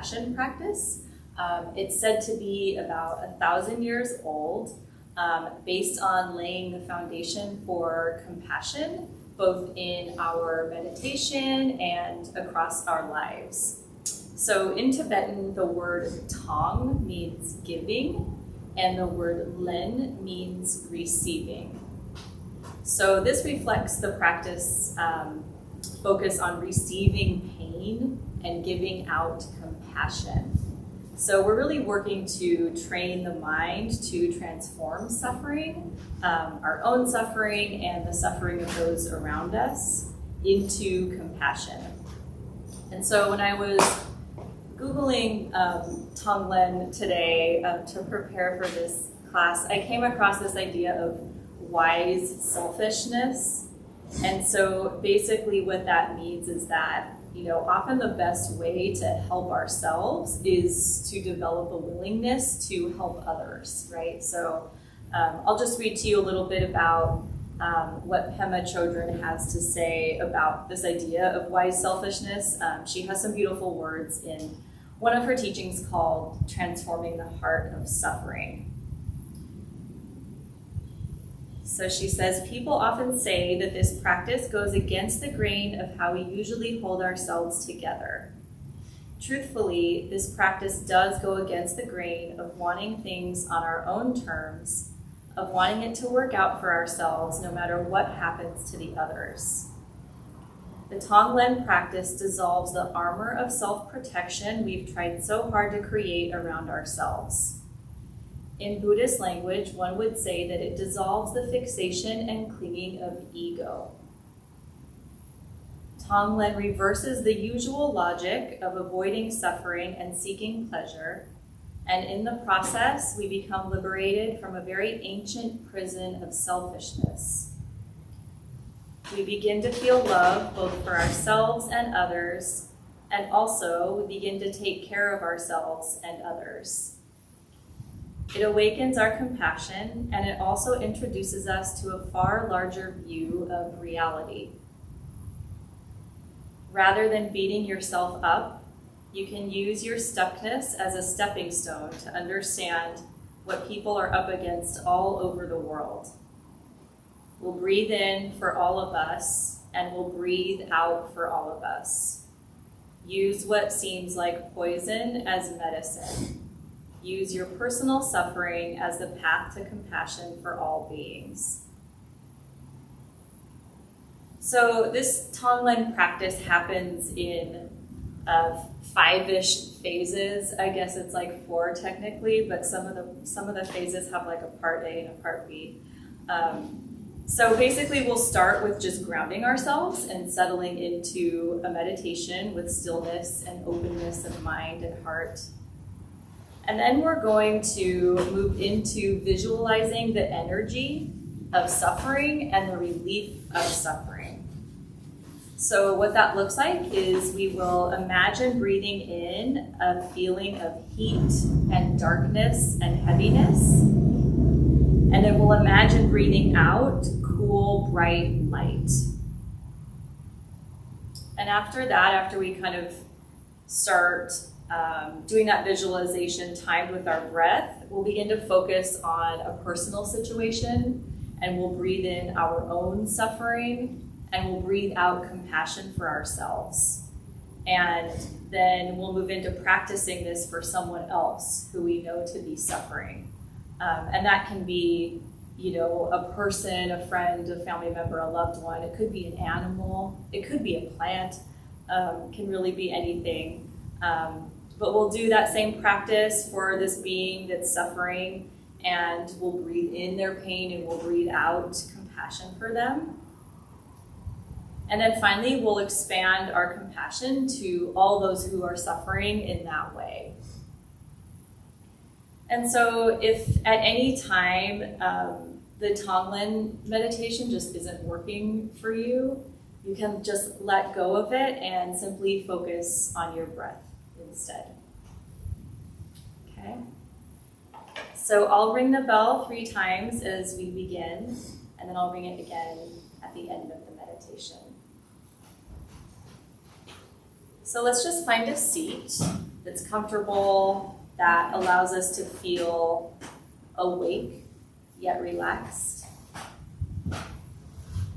compassion practice. It's said to be about 1,000 years old, based on laying the foundation for compassion, both in our meditation and across our lives. So in Tibetan, the word tong means giving, and the word len means receiving. So this reflects the practice focus on receiving pain and giving out compassion. So we're really working to train the mind to transform suffering, our own suffering and the suffering of those around us, into compassion. And so when I was Googling Tonglen today to prepare for this class, I came across this idea of wise selfishness. And so basically what that means is that, often the best way to help ourselves is to develop a willingness to help others, right? So I'll just read to you a little bit about what Pema Chodron has to say about this idea of wise selfishness. She has some beautiful words in one of her teachings called Transforming the Heart of Suffering. So she says, people often say that this practice goes against the grain of how we usually hold ourselves together. Truthfully, this practice does go against the grain of wanting things on our own terms, of wanting it to work out for ourselves no matter what happens to the others. The Tonglen practice dissolves the armor of self-protection we've tried so hard to create around ourselves. In Buddhist language, one would say that it dissolves the fixation and clinging of ego. Tonglen reverses the usual logic of avoiding suffering and seeking pleasure, and in the process, we become liberated from a very ancient prison of selfishness. We begin to feel love both for ourselves and others, and also we begin to take care of ourselves and others. It awakens our compassion, and it also introduces us to a far larger view of reality. Rather than beating yourself up, you can use your stuckness as a stepping stone to understand what people are up against all over the world. We'll breathe in for all of us, and we'll breathe out for all of us. Use what seems like poison as medicine. Use your personal suffering as the path to compassion for all beings. So this Tonglen practice happens in 5-ish phases. I guess it's like 4 technically, but some of the phases have like a part A and a part B. So basically we'll start with just grounding ourselves and settling into a meditation with stillness and openness of mind and heart. And then we're going to move into visualizing the energy of suffering and the relief of suffering. So what that looks like is we will imagine breathing in a feeling of heat and darkness and heaviness. And then we'll imagine breathing out cool, bright light. And after that, after we kind of start doing that visualization timed with our breath, we'll begin to focus on a personal situation, and we'll breathe in our own suffering, and we'll breathe out compassion for ourselves. And then we'll move into practicing this for someone else who we know to be suffering. And that can be, a person, a friend, a family member, a loved one. It could be an animal. It could be a plant. Can really be anything. But we'll do that same practice for this being that's suffering, and we'll breathe in their pain and we'll breathe out compassion for them. And then finally, we'll expand our compassion to all those who are suffering in that way. And so if at any time the Tonglen meditation just isn't working for you, you can just let go of it and simply focus on your breath instead. Okay? So I'll ring the bell 3 times as we begin, and then I'll ring it again at the end of the meditation. So let's just find a seat. that's comfortable, that allows us to feel awake yet relaxed.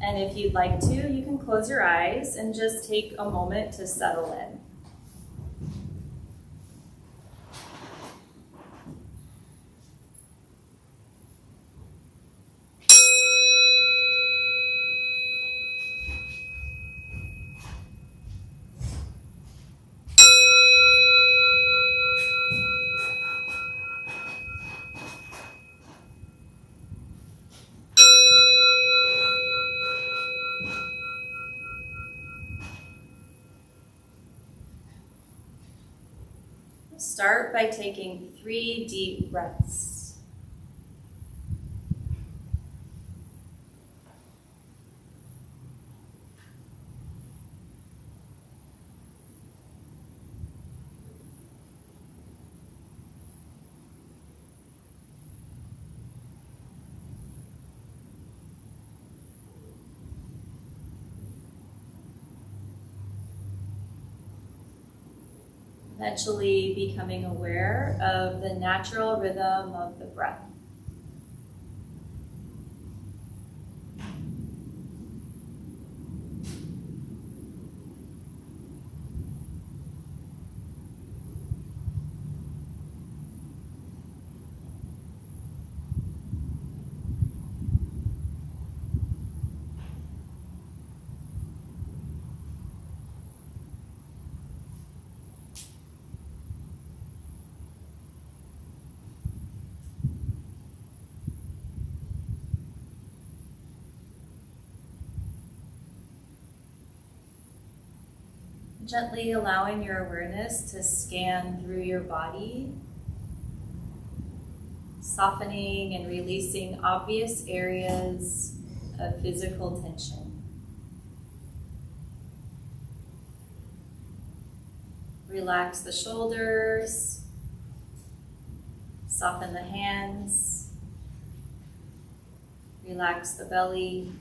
And if you'd like to, you can close your eyes and just take a moment to settle in. Start by taking 3 deep breaths. Eventually becoming aware of the natural rhythm of the breath. Gently allowing your awareness to scan through your body, softening and releasing obvious areas of physical tension. Relax the shoulders, soften the hands, relax the belly.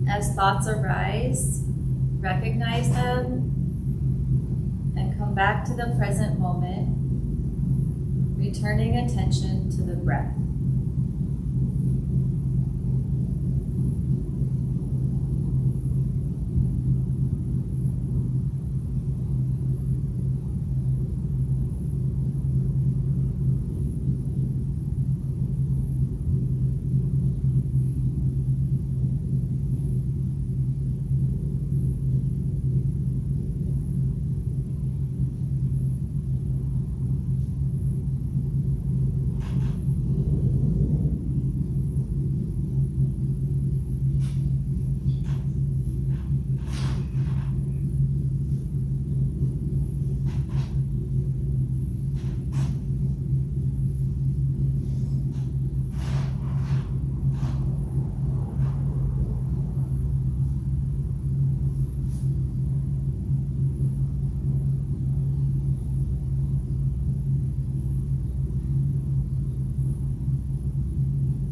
As thoughts arise, recognize them and come back to the present moment, returning attention to the breath.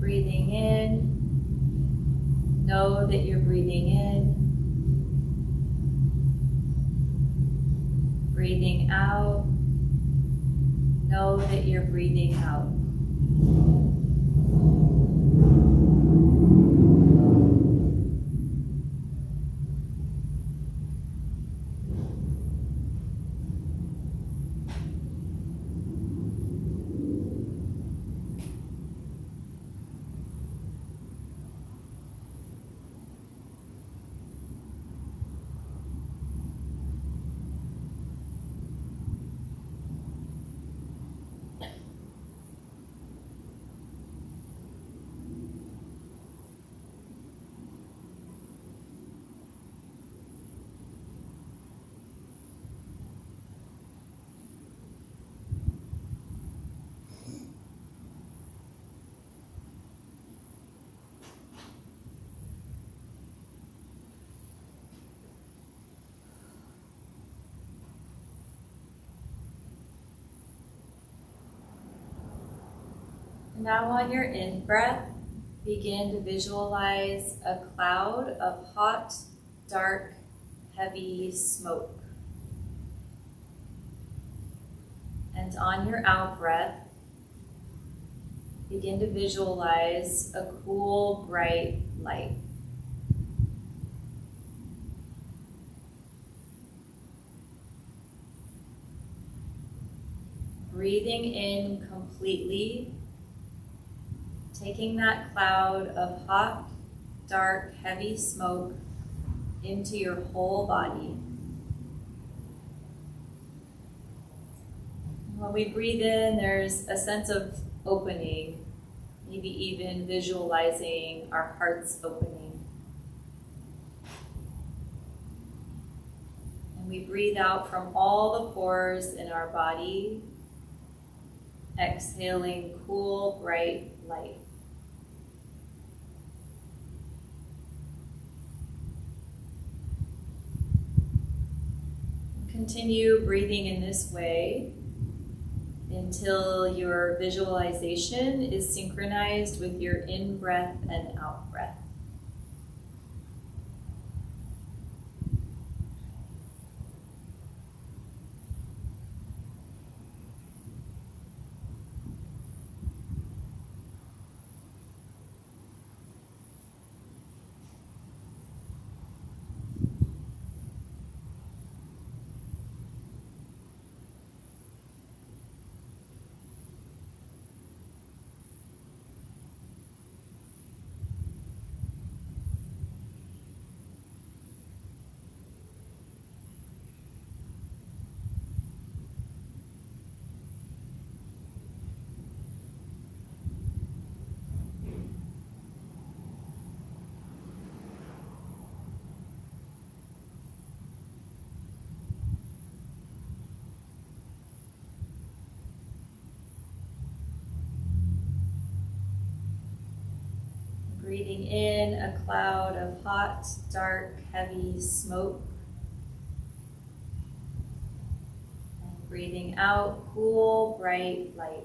Breathing in, know that you're breathing in. Breathing out, know that you're breathing out. Now on your in-breath, begin to visualize a cloud of hot, dark, heavy smoke. And on your out-breath, begin to visualize a cool, bright light. Breathing in completely, taking that cloud of hot, dark, heavy smoke into your whole body. When we breathe in, there's a sense of opening, maybe even visualizing our hearts opening. And we breathe out from all the pores in our body, exhaling cool, bright light. Continue breathing in this way until your visualization is synchronized with your in-breath and out-breath. Breathing in a cloud of hot, dark, heavy smoke. And breathing out cool, bright light.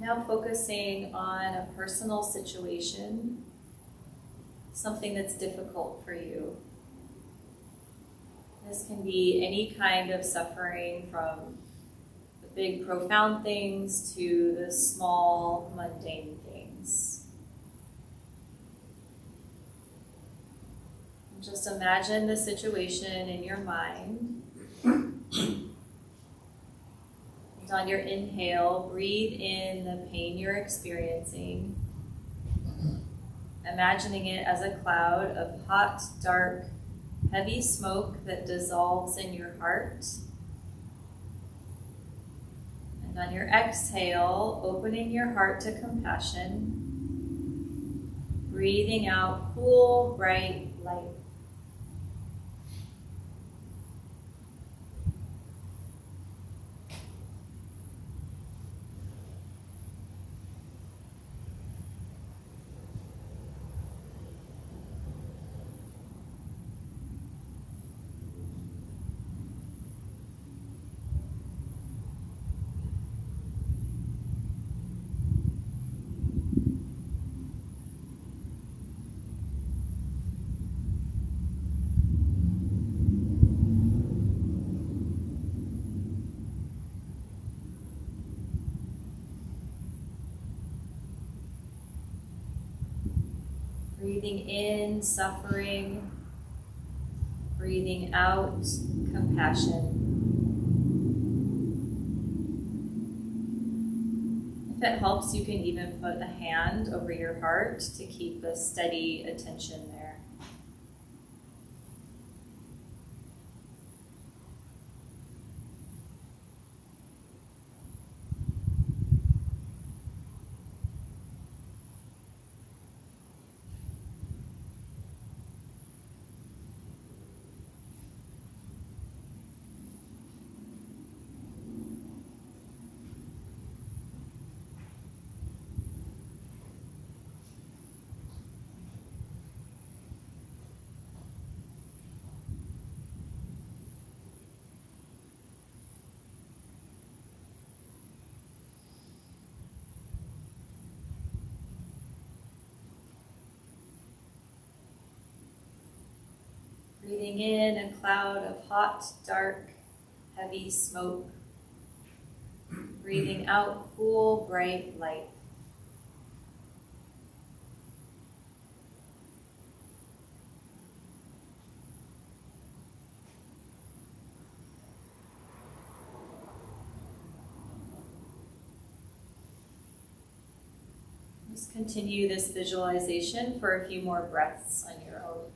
Now focusing on a personal situation, something that's difficult for you. This can be any kind of suffering, from the big profound things to the small mundane things. Just imagine the situation in your mind. On your inhale, breathe in the pain you're experiencing, imagining it as a cloud of hot, dark, heavy smoke that dissolves in your heart. And on your exhale, opening your heart to compassion, breathing out cool, bright light. Breathing in suffering, Breathing out compassion. If it helps, you can even put a hand over your heart to keep a steady attention there. Breathing in a cloud of hot, dark, heavy smoke. Breathing out cool, bright light. Just continue this visualization for a few more breaths on your own.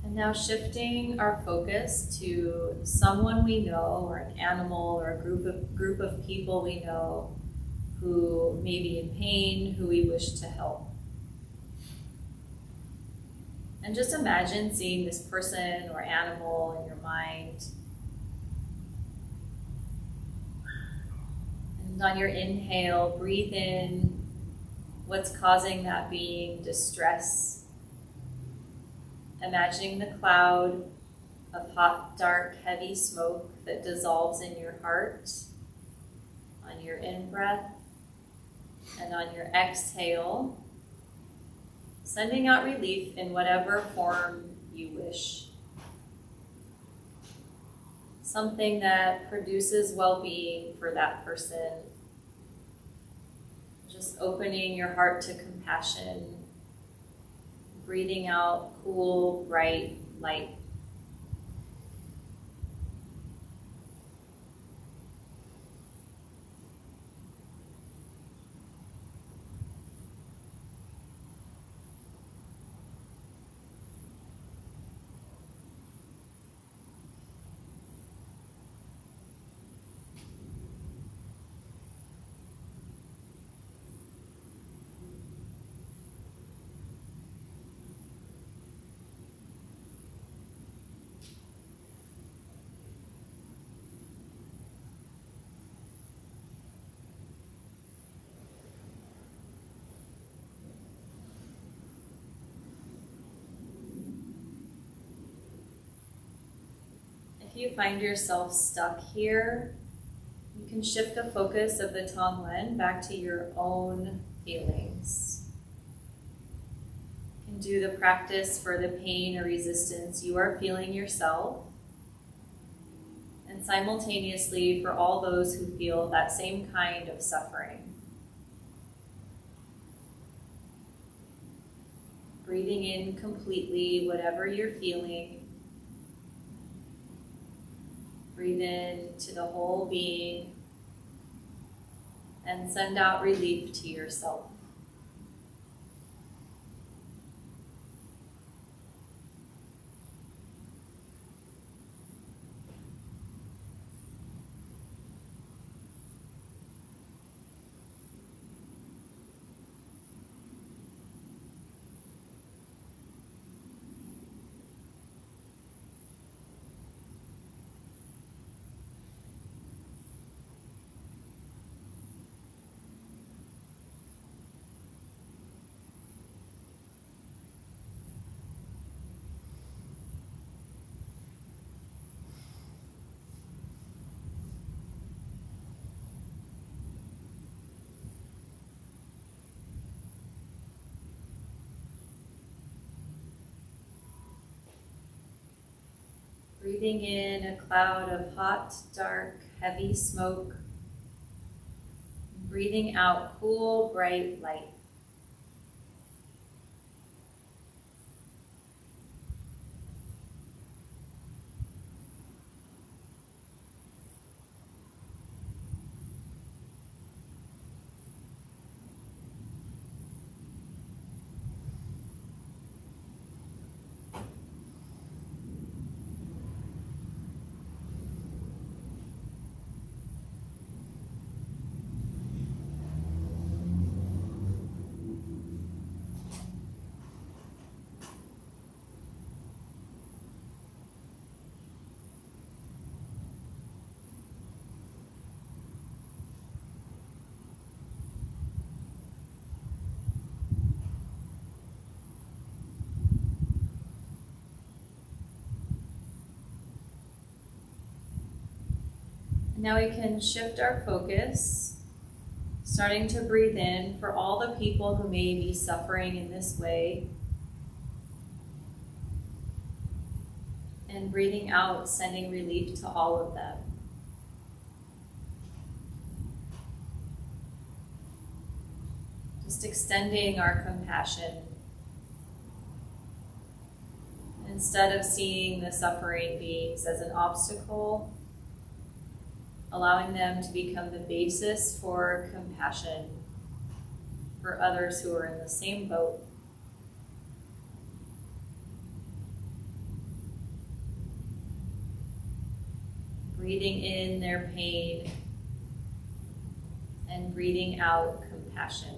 And now shifting our focus to someone we know, or an animal, or a group of people we know who may be in pain, who we wish to help. And just imagine seeing this person or animal in your mind. And on your inhale, breathe in what's causing that being distress. Imagining the cloud of hot, dark, heavy smoke that dissolves in your heart on your in-breath, and on your exhale, sending out relief in whatever form you wish. Something that produces well-being for that person. Just opening your heart to compassion. Breathing out cool, bright light. If you find yourself stuck here, you can shift the focus of the Tonglen back to your own feelings. You can do the practice for the pain or resistance you are feeling yourself, and simultaneously for all those who feel that same kind of suffering. Breathing in completely whatever you're feeling, breathe in to the whole being and send out relief to yourself. Breathing in a cloud of hot, dark, heavy smoke. Breathing out cool, bright light. Now we can shift our focus, starting to breathe in for all the people who may be suffering in this way, and breathing out, sending relief to all of them. Just extending our compassion. Instead of seeing the suffering beings as an obstacle, allowing them to become the basis for compassion for others who are in the same boat. Breathing in their pain and breathing out compassion.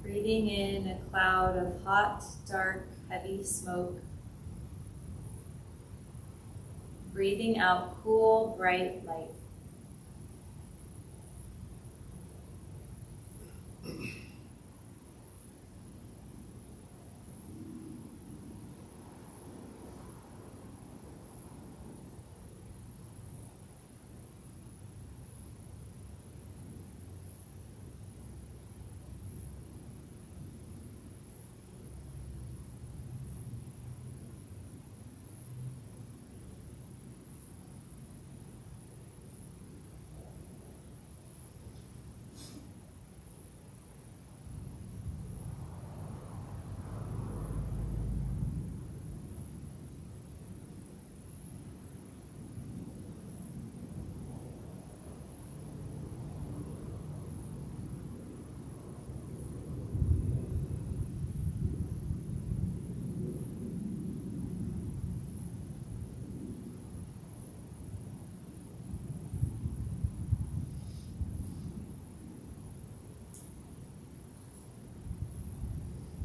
Breathing in a cloud of hot, dark, heavy smoke. Breathing out cool, bright light.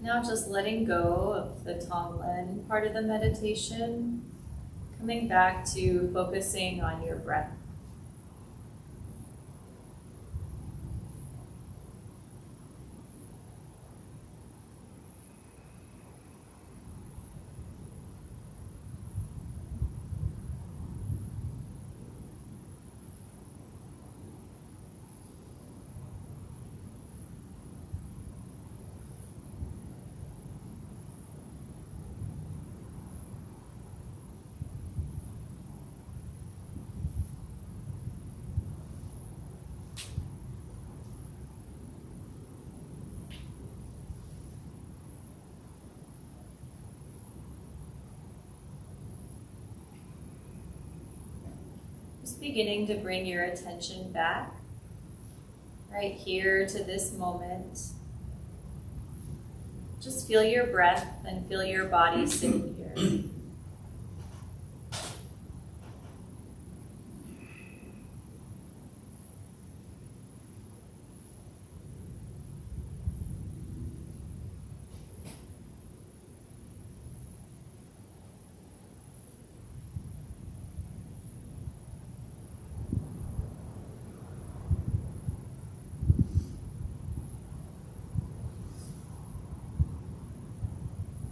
Now just letting go of the Tonglen part of the meditation, coming back to focusing on your breath. Just beginning to bring your attention back, right here to this moment. Just feel your breath and feel your body sitting here.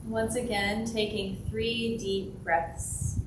Once again, taking 3 deep breaths.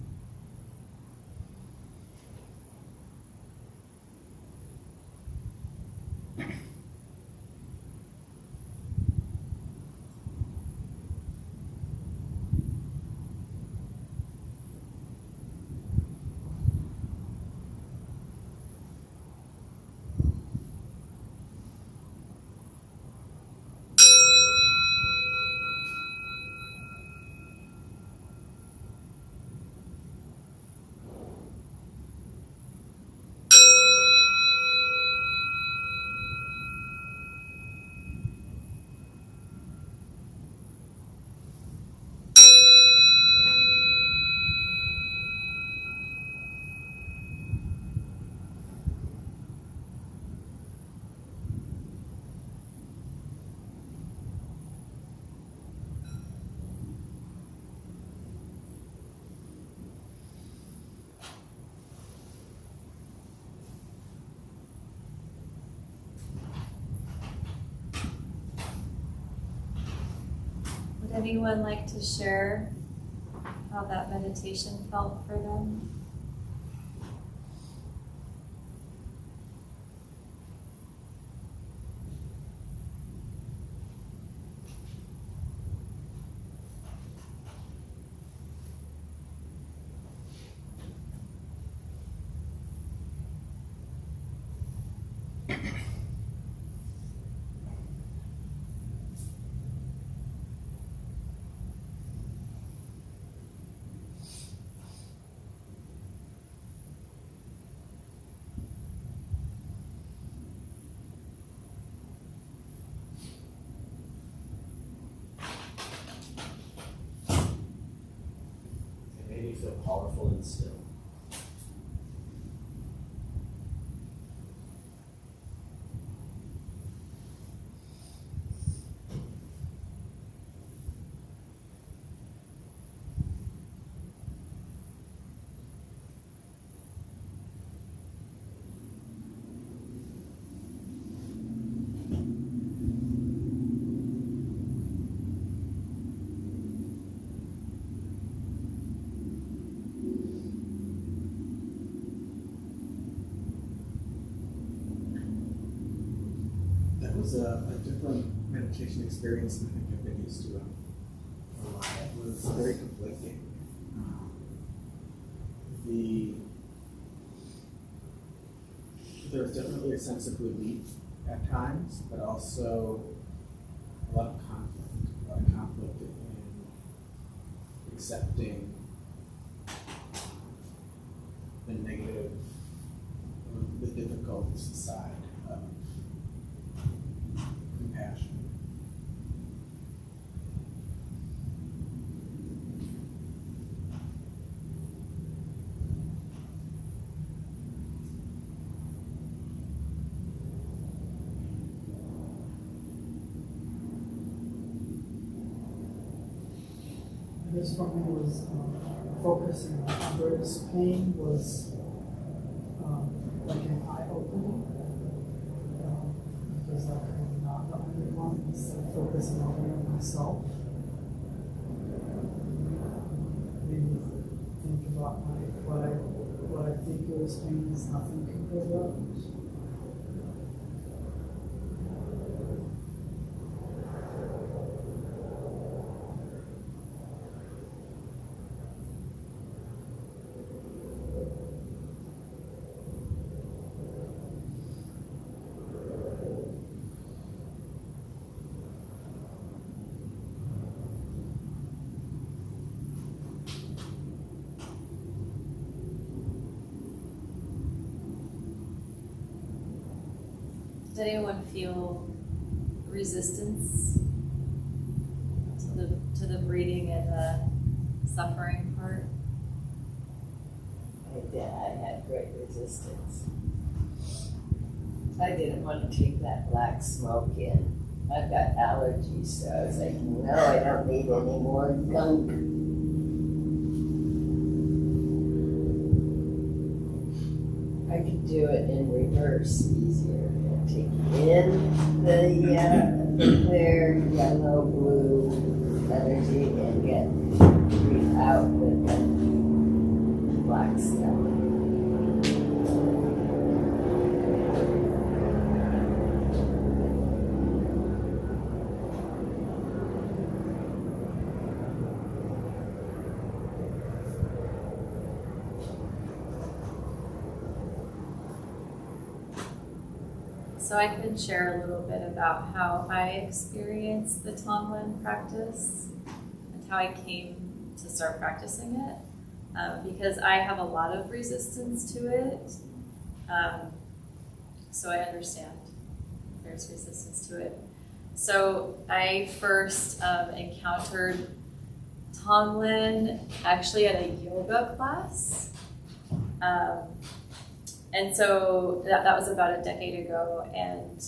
Would anyone like to share how that meditation felt for them? Feel powerful and still. That was a different meditation experience than I think I've been used to. A lot. It was very conflicting. There was definitely a sense of relief at times, but also a lot of conflict. A lot of conflict in accepting the negative, the difficult side of compassion. this for me was focusing on others' pain was like an eye-opening. Because like I'm not the only one, instead of focusing only on myself. Made me think about what I think is pain is nothing compared to others. Does anyone feel resistance to the breathing and the suffering part? I did. I had great resistance. I didn't want to take that black smoke in. I've got allergies, so I was like, no, I don't need any more gunk. I could do it in reverse easier. Take in the clear yellow, blue energy and breathe out with the black stuff. So I can share a little bit about how I experienced the Tonglen practice and how I came to start practicing it, because I have a lot of resistance to it. So I understand there's resistance to it. So I first encountered Tonglen actually at a yoga class. And so that was about a decade ago. And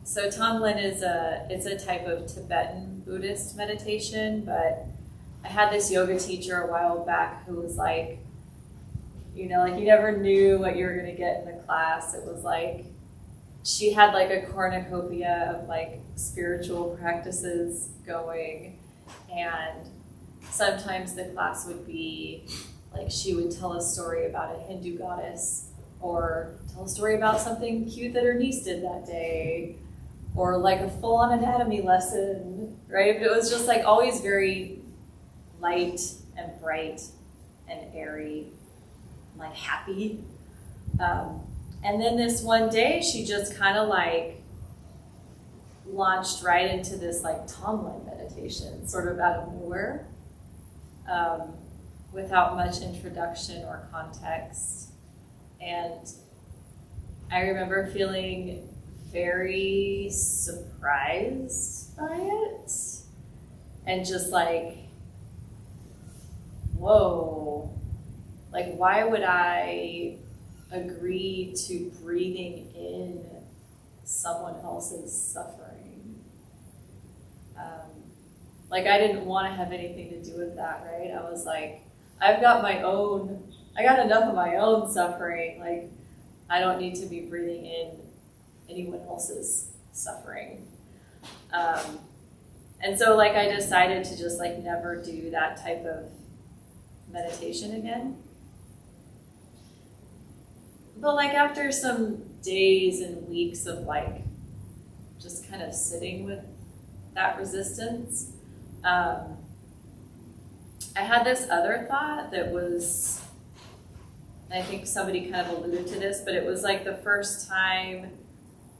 so Tonglen it's a type of Tibetan Buddhist meditation, but I had this yoga teacher a while back who was like, you never knew what you were gonna get in the class. It was like, she had like a cornucopia of like spiritual practices going, and sometimes the class would be like, she would tell a story about a Hindu goddess, or tell a story about something cute that her niece did that day, or like a full-on anatomy lesson, right? But it was just like always very light and bright and airy, like happy. And then this one day, she just kind of like launched right into this like Tonglen meditation, sort of out of nowhere. Without much introduction or context. And I remember feeling very surprised by it and just like, whoa, like why would I agree to breathing in someone else's suffering? Like I didn't want to have anything to do with that, right? I was like, I got enough of my own suffering. Like, I don't need to be breathing in anyone else's suffering. And so like I decided to just like never do that type of meditation again. But like after some days and weeks of like just kind of sitting with that resistance, I had this other thought that was, I think somebody kind of alluded to this, but it was like the first time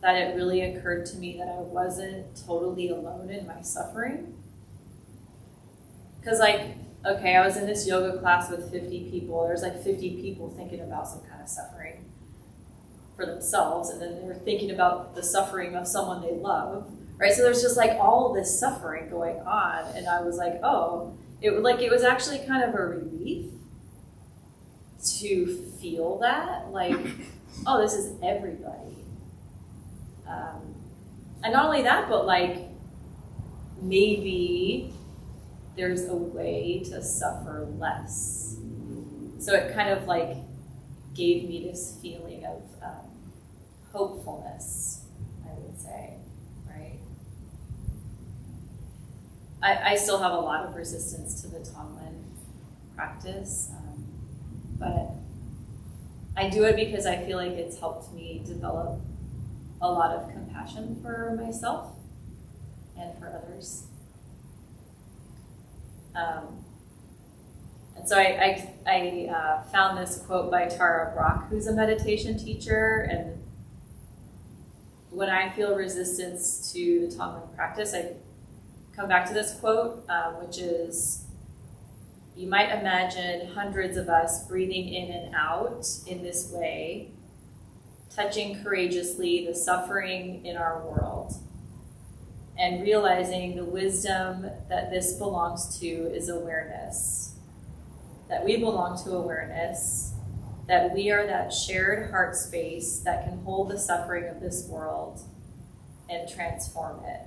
that it really occurred to me that I wasn't totally alone in my suffering. Because like, okay, I was in this yoga class with 50 people. There's like 50 people thinking about some kind of suffering for themselves, and then they're thinking about the suffering of someone they love, right? So there's just like all this suffering going on, and I was like, oh, it was actually kind of a relief to feel that, like, oh, this is everybody. And not only that, but like maybe there's a way to suffer less. So it kind of like gave me this feeling of hopefulness, I would say, right? I still have a lot of resistance to the Tonglen practice, but I do it because I feel like it's helped me develop a lot of compassion for myself and for others. And so I found this quote by Tara Brach, who's a meditation teacher, and when I feel resistance to the Tonglen practice, I come back to this quote, which is, you might imagine hundreds of us breathing in and out in this way, touching courageously the suffering in our world, and realizing the wisdom that this belongs to is awareness, that we belong to awareness, that we are that shared heart space that can hold the suffering of this world and transform it.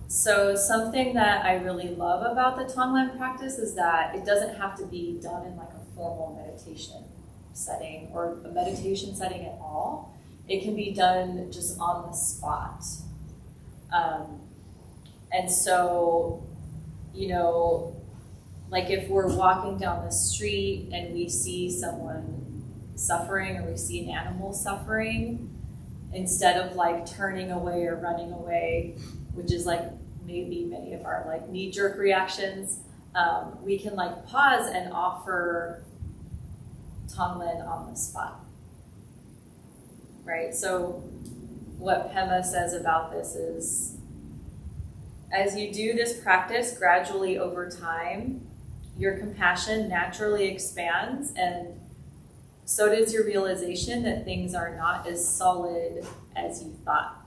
So something that I really love about the Tonglen practice is that it doesn't have to be done in like a formal meditation setting or a meditation setting at all. It can be done just on the spot. And so, you know, like if we're walking down the street and we see someone suffering or we see an animal suffering, instead of like turning away or running away, which is like maybe many of our like knee-jerk reactions, we can like pause and offer Tonglen on the spot, right? So what Pema says about this is, as you do this practice gradually over time, your compassion naturally expands, and so does your realization that things are not as solid as you thought.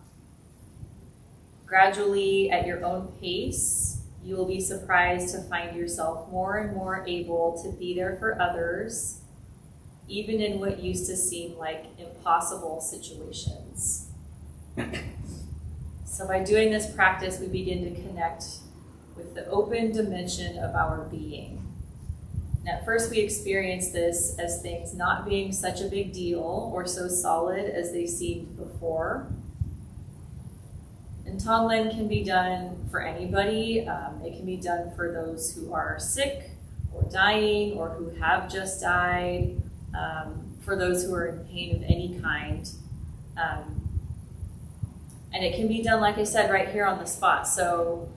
Gradually, at your own pace, you will be surprised to find yourself more and more able to be there for others, even in what used to seem like impossible situations. So by doing this practice, we begin to connect with the open dimension of our being. And at first we experience this as things not being such a big deal or so solid as they seemed before. And Tonglen can be done for anybody. It can be done for those who are sick or dying or who have just died, for those who are in pain of any kind. And it can be done, like I said, right here on the spot. So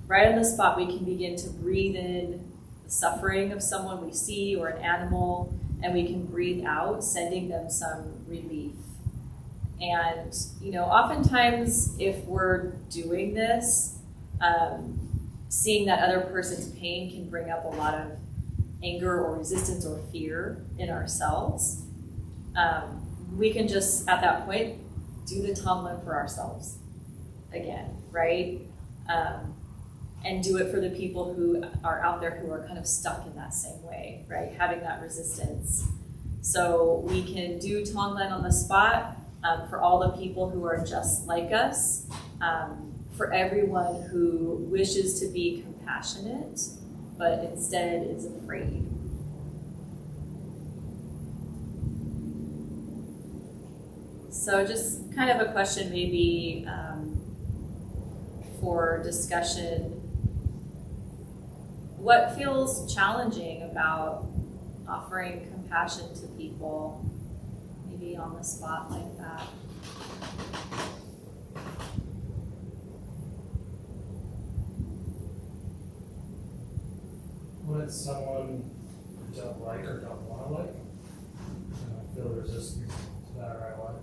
right on the spot, we can begin to breathe in the suffering of someone we see or an animal, and we can breathe out, sending them some relief. And, you know, oftentimes if we're doing this, seeing that other person's pain can bring up a lot of anger or resistance or fear in ourselves. We can just, at that point, do the Tonglen for ourselves again, right? And do it for the people who are out there who are kind of stuck in that same way, right? Having that resistance. So we can do Tonglen on the spot for all the people who are just like us, for everyone who wishes to be compassionate, but instead is afraid. So just kind of a question maybe for discussion. What feels challenging about offering compassion to people, maybe on the spot like that? When it's someone I don't like or don't want to like, and I feel resistance to that right away.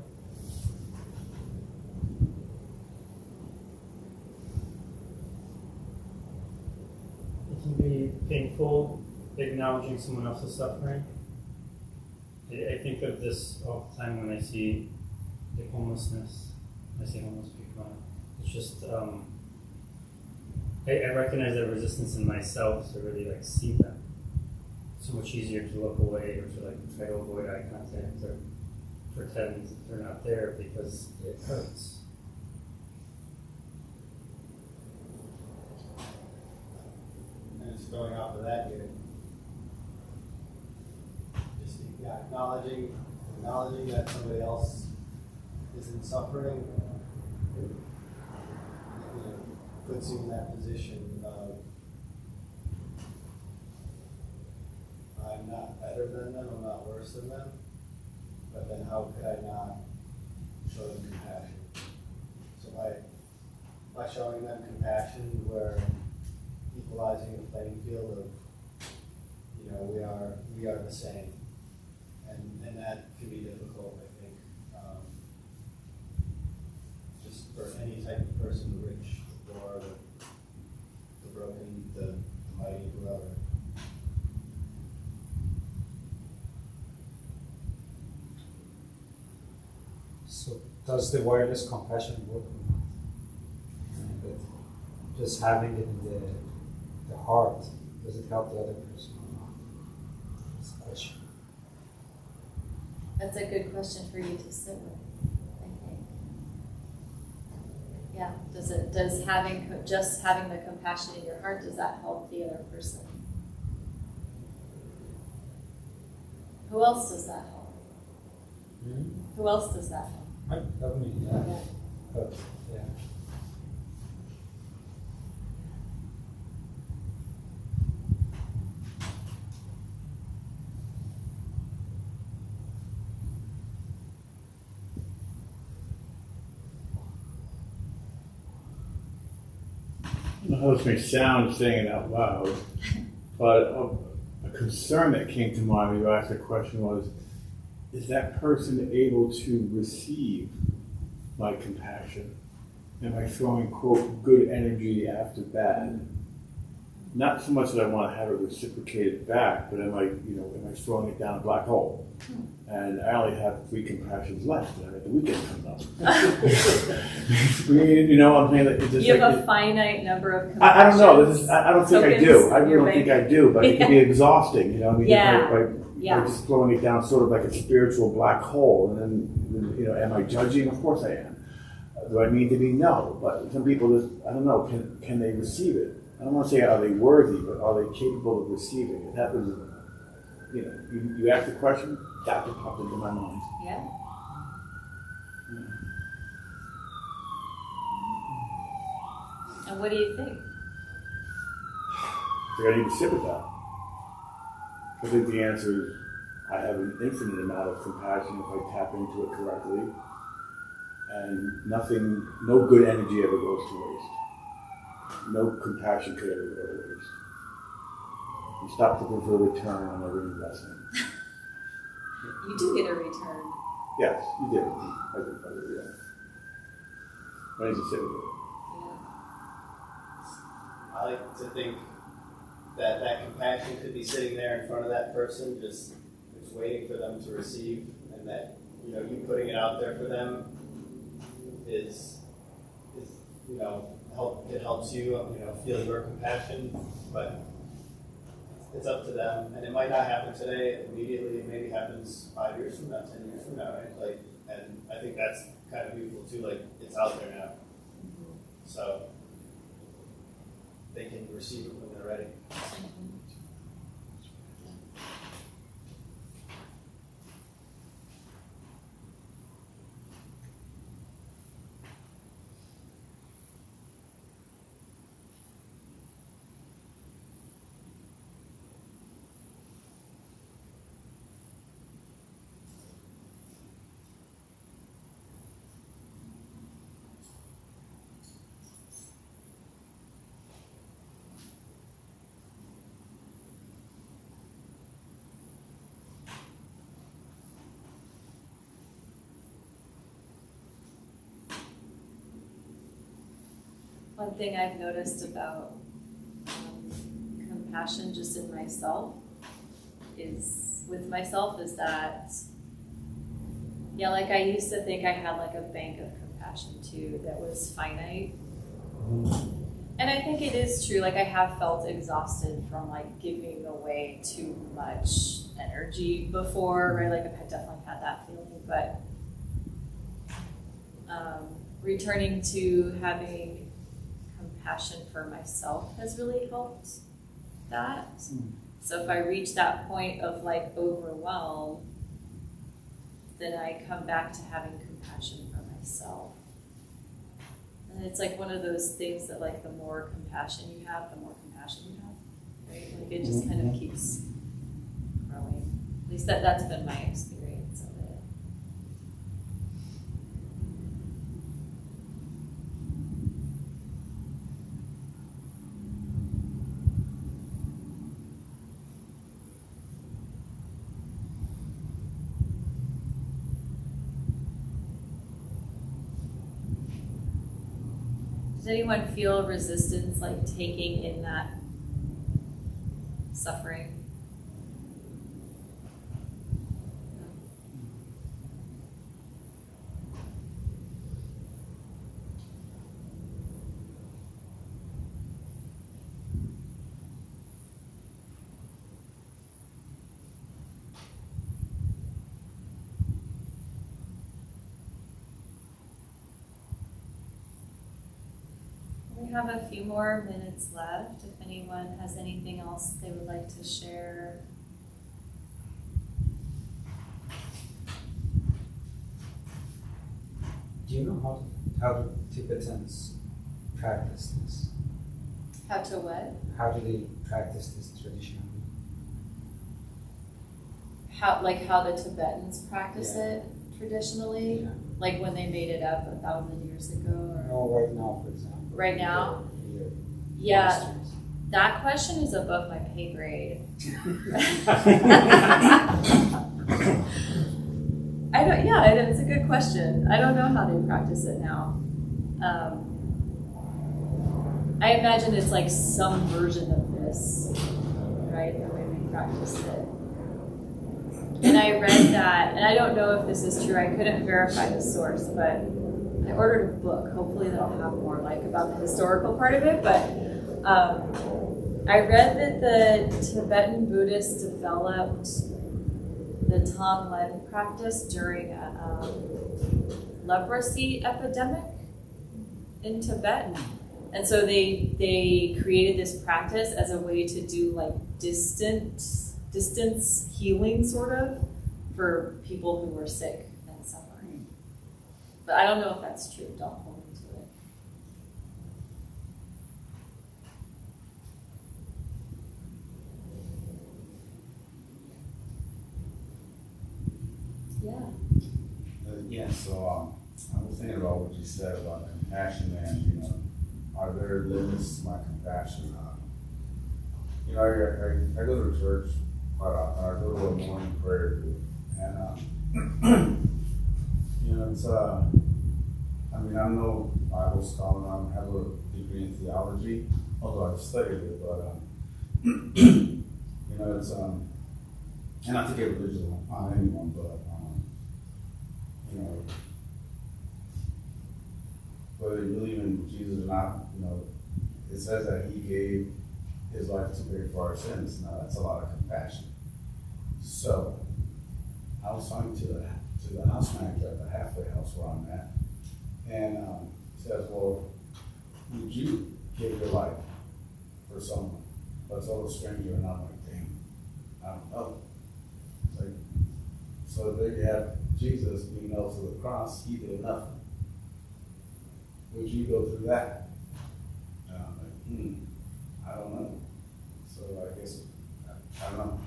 It can be painful acknowledging someone else's suffering. I think of this all the time when I see like homelessness. I see homeless people. It's just I recognize that resistance in myself to really like see them. It's so much easier to look away or to like try to avoid eye contact or pretend they're not there because it hurts. just going off of that here, just acknowledging that somebody else isn't suffering, puts you in that position of I'm not better than them, I'm not worse than them, but then how could I not show them compassion? So by showing them compassion, we're equalizing the playing field of, we are the same. And that can be difficult, I think, just for any type of person, the rich, the poor, the broken, the mighty, whoever. So does the wireless compassion work or not? But just having it in the heart, does it help the other person or not? That's the question. That's a good question for you to sit with, I think. Yeah, just having the compassion in your heart, does that help the other person? Who else does that help? Who else does that help? Help me, yeah. Yeah. But, yeah. I don't know how this may sound saying it out loud, but a concern that came to mind when you asked the question was, is that person able to receive my compassion? Am I throwing, quote, good energy after bad? Not so much that I want to have it reciprocated back, but am I throwing it down a black hole? And I only have 3 compassions left, and the weekend comes up. You know what I'm saying? It's just You have like a finite number of compassions. I don't know. I don't think I do. I Tokens in really don't think I do, but it can be exhausting. You know, I mean, by just throwing it down sort of like a spiritual black hole, and then am I judging? Of course I am. Do I mean to be? No. But some people just, I don't know. Can they receive it? I don't want to say are they worthy, but are they capable of receiving it? That was, you asked the question, that just popped into my mind. Yeah. And what do you think? So I need to sit with that. I think the answer is I have an infinite amount of compassion if I tap into it correctly. And no good energy ever goes to waste. No compassion could ever go to waste. You stop looking for a return on every investment. You do get a return. Yes, you did. I did, yeah. I need to sit with it. Yeah. I like to think that compassion could be sitting there in front of that person, just waiting for them to receive, and that you putting it out there for them is help. It helps you feel your compassion, but it's up to them, and it might not happen today immediately. It maybe happens 5 years from now, 10 years from now, right? And I think that's kind of beautiful too. It's out there now, so they can receive it when they're ready. One thing I've noticed about compassion just in myself is that, I used to think I had a bank of compassion too that was finite. And I think it is true, I have felt exhausted from giving away too much energy before, right? I've definitely had that feeling, but returning to having compassion for myself has really helped that. So if I reach that point of like overwhelm, then I come back to having compassion for myself. And it's like one of those things that like the more compassion you have, the more compassion you have, right? Like it just kind of keeps growing. At least that's been my experience of it. Does anyone feel resistance like taking in that suffering? We have a few more minutes left. If anyone has anything else they would like to share. Do you know how do Tibetans practice this? How to what? How do they practice this traditionally? How the Tibetans practice it traditionally? Yeah. Like when they made it up 1,000 years ago? Or No, right now, for example. right now? Yeah. Yeah, Masters. that question is above my pay grade. It's a good question. I don't know how they practice it now. I imagine it's like some version of this, right? The way we practice it. And I read that, and I don't know if this is true. I couldn't verify the source, but I ordered a book. Hopefully that'll have more like about the historical part of it. But I read that the Tibetan Buddhists developed the Tonglen practice during a leprosy epidemic in Tibet. And so they created this practice as a way to do like distance healing sort of for people who were sick and suffering. But I don't know if that's true. Don't hold me to it. Yeah. Yeah, so I was thinking about what you said about compassion and, are there limits to my compassion? I go to church quite often. I go to a morning prayer group, and it's I'm no Bible scholar. I don't have a degree in theology, although I've studied it. But it's and not to get religious on anyone, but whether you believe in Jesus or not, it says that he gave his life to pay for our sins. Now that's a lot of compassion. So I was talking to the house manager at the halfway house where I'm at, and he says, "Well, would you give your life for someone, a total stranger?" And I'm like, "Damn, I don't know." It's like, so there you have Jesus being nailed to the cross. He did nothing. Would you go through that? And I'm like, I don't know. So I guess, I don't know.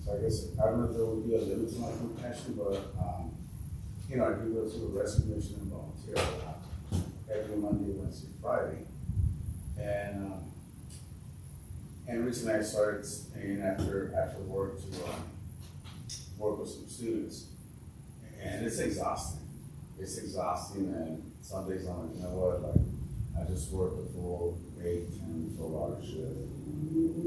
So I guess, I don't know if there would be a limit to my compassion, but, I do go to the rescue mission and volunteer a lot, every Monday, Wednesday, Friday. And recently I started staying after work to work with some students. And it's exhausting. It's exhausting, and some days I'm like, you know what, like, I just work a full 8, 10, 12-hour shift.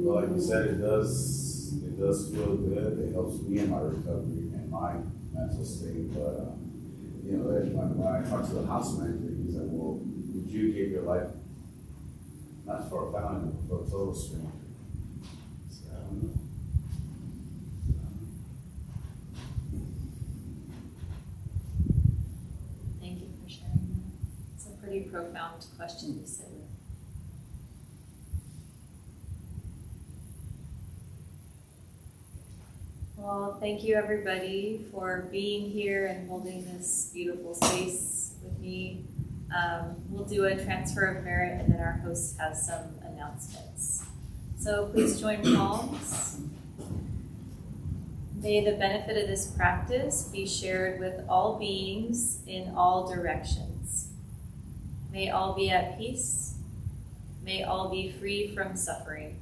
But like you said, it does feel good. It helps me in my recovery and my mental state. But, when I talked to the house manager, he said, well, would you give your life, not for a family, but for a total stranger? So I don't know. Thank you for sharing that. It's a pretty profound question to sit with. Well, thank you everybody for being here and holding this beautiful space with me. We'll do a transfer of merit and then our host has some announcements. So please join palms. May the benefit of this practice be shared with all beings in all directions. May all be at peace. May all be free from suffering.